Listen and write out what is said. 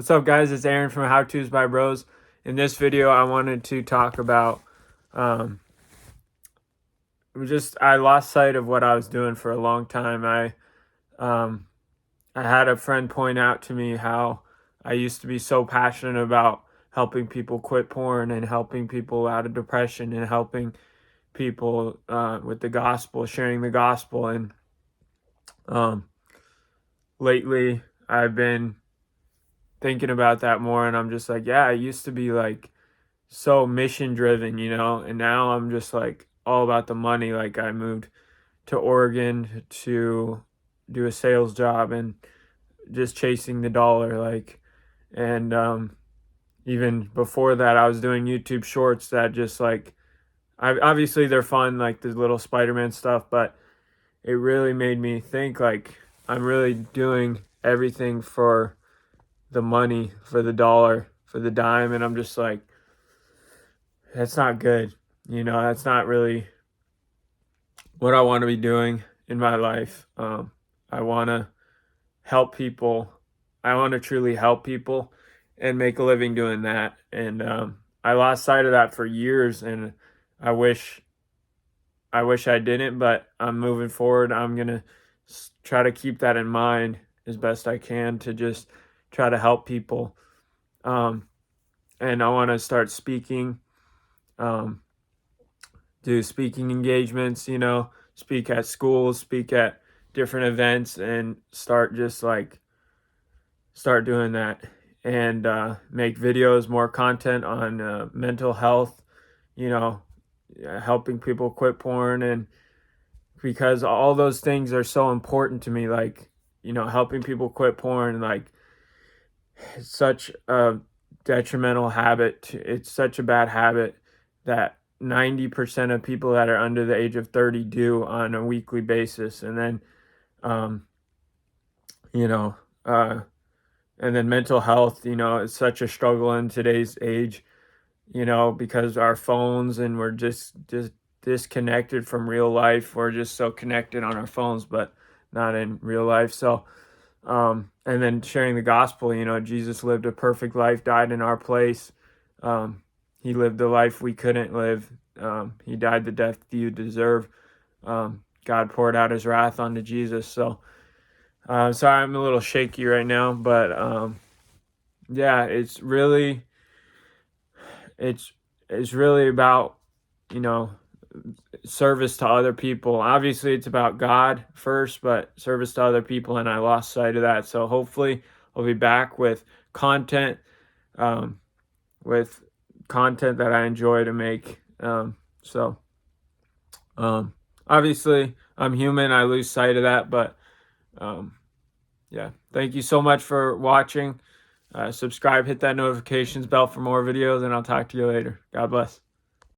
What's up, guys? It's Aaron from How To's by Bros. In this video, I wanted to talk about I lost sight of what I was doing for a long time. I had a friend point out to me how I used to be so passionate about helping people quit porn and helping people out of depression and helping people with the gospel, sharing the gospel. And lately, I've been thinking about that more, and I'm just like, yeah, I used to be like so mission driven, and now I'm just like all about the money. Like, I moved to Oregon to do a sales job and just chasing the dollar, and even before that, I was doing YouTube shorts that just like, obviously they're fun, like the little Spider-Man stuff, but it really made me think like I'm really doing everything for the money, for the dollar, for the dime. And I'm just like, that's not good. That's not really what I want to be doing in my life. I want to help people. I want to truly help people and make a living doing that. And I lost sight of that for years, and I wish I didn't, but I'm moving forward. I'm going to try to keep that in mind as best I can to just try to help people. And I want to start speaking, do speaking engagements, speak at schools, speak at different events, and start doing that, and make videos, more content on mental health, helping people quit porn. And because all those things are so important to me, like, helping people quit porn, like, it's such a detrimental habit. It's such a bad habit that 90% of people that are under the age of 30 do on a weekly basis. And then, you know, and then mental health, is such a struggle in today's age, because our phones, and we're just disconnected from real life. We're just so connected on our phones, but not in real life. So, and then sharing the gospel, Jesus lived a perfect life, died in our place. He lived the life we couldn't live. He died the death you deserve. God poured out his wrath onto Jesus. So, sorry, I'm a little shaky right now, but yeah, it's really about, service to other people. Obviously, it's about God first, but service to other people, and I lost sight of that. So hopefully I'll be back with content, that I enjoy to make. Obviously I'm human. I lose sight of that, but yeah. Thank you so much for watching. Subscribe, hit that notifications bell for more videos, and I'll talk to you later. God bless.